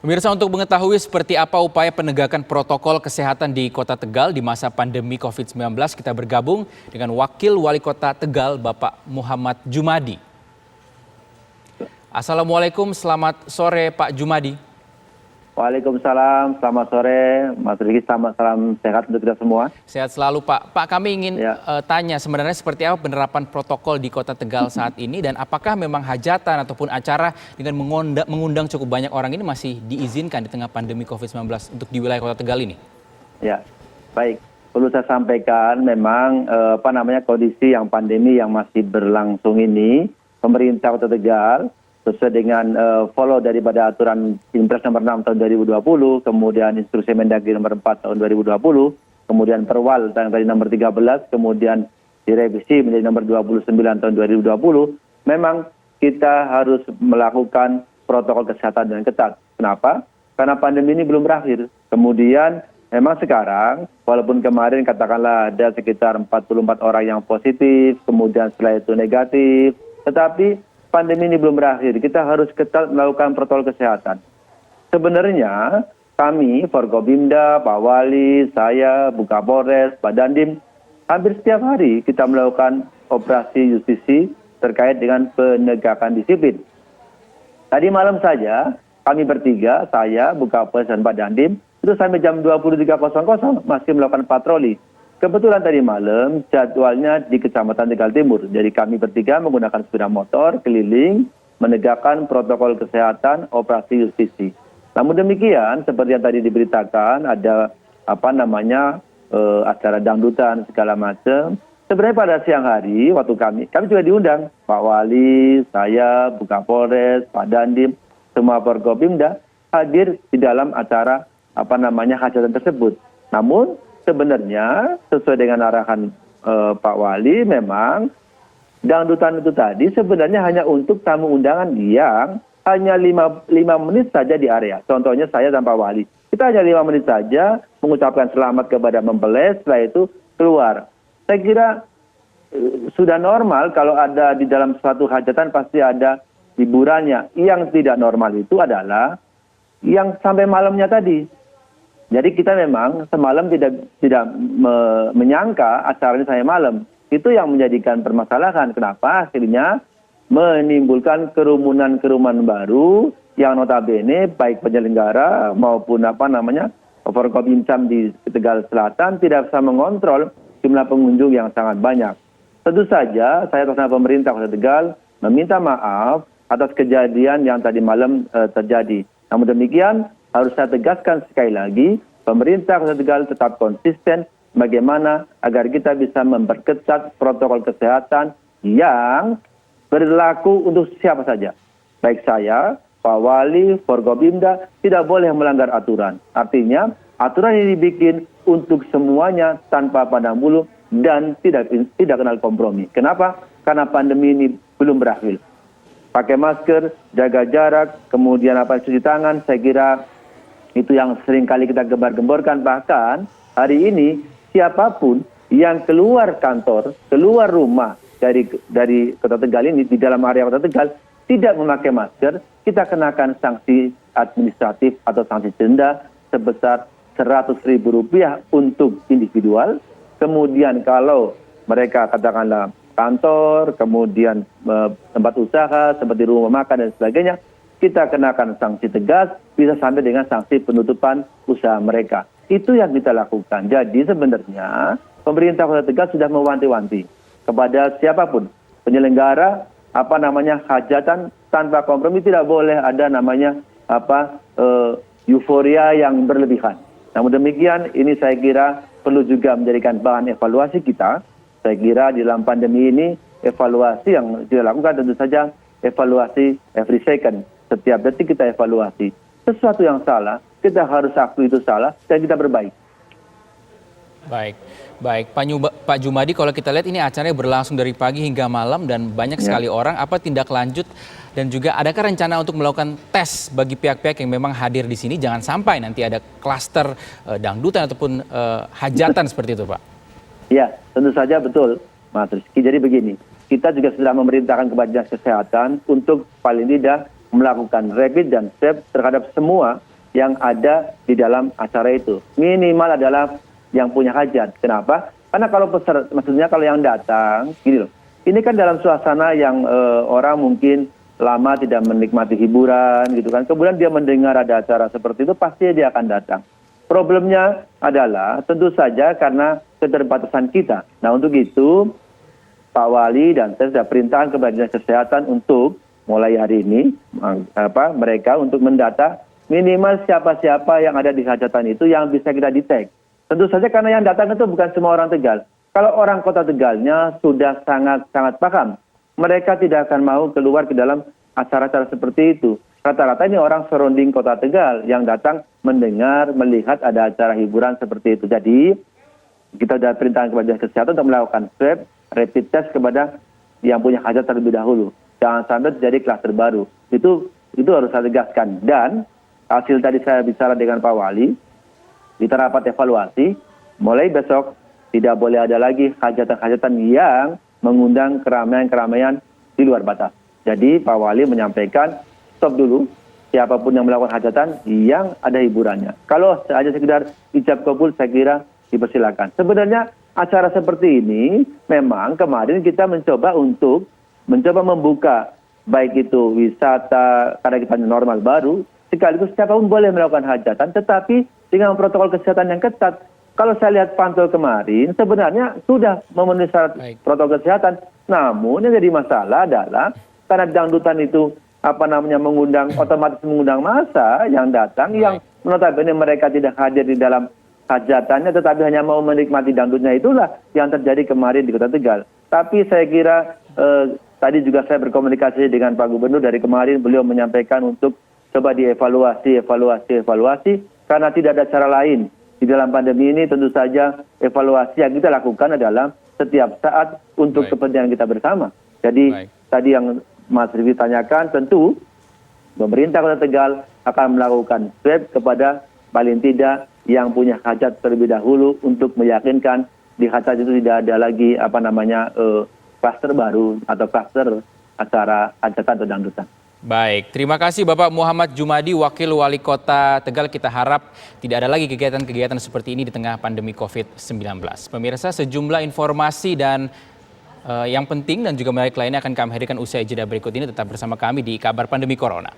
Pemirsa, untuk mengetahui seperti apa upaya penegakan protokol kesehatan di Kota Tegal di masa pandemi COVID-19, kita bergabung dengan Wakil Wali Kota Tegal, Bapak Muhammad Jumadi. Assalamualaikum, selamat sore Pak Jumadi. Waalaikumsalam, selamat sore Mas Riki, selamat salam sehat untuk kita semua. Sehat selalu Pak. Pak, kami ingin tanya sebenarnya seperti apa penerapan protokol di Kota Tegal saat ini dan apakah memang hajatan ataupun acara dengan mengundang cukup banyak orang ini masih diizinkan di tengah pandemi COVID-19 untuk di wilayah Kota Tegal ini? Ya, baik. Perlu saya sampaikan memang kondisi yang pandemi yang masih berlangsung ini, pemerintah Kota Tegal sesuai dengan follow daripada aturan Impres nomor 6 tahun 2020, kemudian instruksi Mendagri nomor 4 tahun 2020, kemudian Perwal tadi nomor 13, kemudian direvisi menjadi nomor 29 tahun 2020, memang kita harus melakukan protokol kesehatan dengan ketat. Kenapa? Karena pandemi ini belum berakhir. Kemudian memang sekarang, walaupun kemarin katakanlah ada sekitar 44 orang yang positif, kemudian setelah itu negatif, tetapi pandemi ini belum berakhir. Kita harus ketat melakukan protokol kesehatan. Sebenarnya kami, Forkopimda, Pak Wali, saya, Bu Kapolres, Pak Dandim, hampir setiap hari kita melakukan operasi justisi terkait dengan penegakan disiplin. Tadi malam saja kami bertiga, saya, Bu Kapolres, dan Pak Dandim, itu sampai jam 23.00 masih melakukan patroli. Kebetulan tadi malam jadwalnya di Kecamatan Tegal Timur. Jadi kami bertiga menggunakan sepeda motor keliling menegakkan protokol kesehatan operasi justisi. Namun demikian seperti yang tadi diberitakan ada acara dangdutan segala macam. Sebenarnya pada siang hari waktu kami juga diundang, Pak Wali, saya, Bu Kapolres, Pak Dandim, semua Forkopimda hadir di dalam acara hajatan tersebut. Namun sebenarnya sesuai dengan arahan Pak Wali, memang dangdutan itu tadi sebenarnya hanya untuk tamu undangan yang hanya 5 menit saja di area. Contohnya saya dan Pak Wali. Kita hanya 5 menit saja mengucapkan selamat kepada mempelai, setelah itu keluar. Saya kira sudah normal kalau ada di dalam suatu hajatan pasti ada hiburannya. Yang tidak normal itu adalah yang sampai malamnya tadi. Jadi kita memang semalam tidak menyangka acaranya sampai malam. Itu yang menjadikan permasalahan. Kenapa? Akhirnya menimbulkan kerumunan baru yang notabene baik penyelenggara maupun Forkopimcam di Tegal Selatan tidak bisa mengontrol jumlah pengunjung yang sangat banyak. Tentu saja saya atas nama pemerintah Kota Tegal meminta maaf atas kejadian yang tadi malam terjadi. Namun demikian, harus saya tegaskan sekali lagi, pemerintah Kota Tegal tetap konsisten bagaimana agar kita bisa memperketat protokol kesehatan yang berlaku untuk siapa saja. Baik saya, Pak Wali, Forkopimda tidak boleh melanggar aturan. Artinya aturan ini dibikin untuk semuanya tanpa pandang bulu dan tidak kenal kompromi. Kenapa? Karena pandemi ini belum berakhir. Pakai masker, jaga jarak, kemudian cuci tangan, saya kira itu yang sering kali kita gembar-gemborkan. Bahkan hari ini siapapun yang keluar kantor, keluar rumah dari Kota Tegal ini, di dalam area Kota Tegal, tidak memakai masker, kita kenakan sanksi administratif atau sanksi denda sebesar Rp100.000 untuk individual. Kemudian kalau mereka katakanlah kantor, kemudian tempat usaha seperti rumah makan dan sebagainya, kita kenakan sanksi tegas, bisa sampai dengan sanksi penutupan usaha mereka. Itu yang kita lakukan. Jadi sebenarnya pemerintah Kota Tegal sudah mewanti-wanti kepada siapapun penyelenggara hajatan tanpa kompromi, tidak boleh ada euforia yang berlebihan. Namun demikian, ini saya kira perlu juga menjadikan bahan evaluasi kita. Saya kira di dalam pandemi ini evaluasi yang dilakukan tentu saja evaluasi every second. Setiap detik kita evaluasi. Sesuatu yang salah, kita harus akui itu salah dan kita berbaik. Baik. Pak Jumadi, kalau kita lihat ini acaranya berlangsung dari pagi hingga malam dan banyak sekali orang. Apa tindak lanjut dan juga adakah rencana untuk melakukan tes bagi pihak-pihak yang memang hadir di sini? Jangan sampai nanti ada klaster dangdutan ataupun hajatan seperti itu, Pak. Ya, tentu saja betul, Mas Rizky. Jadi begini, kita juga sudah memerintahkan kepada Dinas Kesehatan untuk paling tidak melakukan rapid dan swab terhadap semua yang ada di dalam acara itu. Minimal adalah yang punya hajat. Kenapa? Karena kalau maksudnya kalau yang datang, gini loh, ini kan dalam suasana yang orang mungkin lama tidak menikmati hiburan gitu kan. Kemudian dia mendengar ada acara seperti itu, pasti dia akan datang. Problemnya adalah tentu saja karena keterbatasan kita. Nah untuk itu Pak Wali dan saya sudah perintahkan kepada Dinas Kesehatan untuk mulai hari ini mereka untuk mendata minimal siapa-siapa yang ada di hajatan itu yang bisa kita detect. Tentu saja karena yang datang itu bukan semua orang Tegal. Kalau orang kota Tegalnya sudah sangat paham, mereka tidak akan mau keluar ke dalam acara-acara seperti itu. Rata-rata ini orang surrounding kota Tegal yang datang mendengar, melihat ada acara hiburan seperti itu. Jadi kita sudah perintahkan kepada Dinas Kesehatan untuk melakukan swab, rapid test kepada yang punya hajat terlebih dahulu. Jangan sampai terjadi klaster baru. Itu harus saya tegaskan. Dan hasil tadi saya bicara dengan Pak Wali, kita rapat evaluasi, mulai besok tidak boleh ada lagi hajatan-hajatan yang mengundang keramaian-keramaian di luar batas. Jadi Pak Wali menyampaikan, stop dulu, siapapun yang melakukan hajatan yang ada hiburannya. Kalau saja sekedar ijab kabul, saya kira dipersilakan. Sebenarnya acara seperti ini memang kemarin kita mencoba membuka, baik itu wisata, karena kita normal baru, sekaligus siapapun boleh melakukan hajatan, tetapi dengan protokol kesehatan yang ketat. Kalau saya lihat pantau kemarin, sebenarnya sudah memenuhi syarat protokol kesehatan. Namun yang jadi masalah adalah karena dangdutan itu otomatis mengundang massa yang datang, yang notabene mereka tidak hadir di dalam hajatannya, tetapi hanya mau menikmati dangdutnya. Itulah yang terjadi kemarin di Kota Tegal. Tapi saya kira tadi juga saya berkomunikasi dengan Pak Gubernur dari kemarin, beliau menyampaikan untuk coba dievaluasi, karena tidak ada cara lain. Di dalam pandemi ini tentu saja evaluasi yang kita lakukan adalah setiap saat untuk kepentingan kita bersama. Jadi tadi yang Mas Rivi tanyakan, tentu pemerintah Kota Tegal akan melakukan swab kepada paling tidak yang punya hajat terlebih dahulu untuk meyakinkan di hajat itu tidak ada lagi klaster baru atau klaster acara hajatan atau dangdutan. Baik, terima kasih Bapak Muhammad Jumadi, Wakil Wali Kota Tegal. Kita harap tidak ada lagi kegiatan-kegiatan seperti ini di tengah pandemi COVID-19. Pemirsa, sejumlah informasi dan yang penting dan juga menarik lainnya akan kami hadirkan usai jeda berikut ini. Tetap bersama kami di Kabar Pandemi Corona.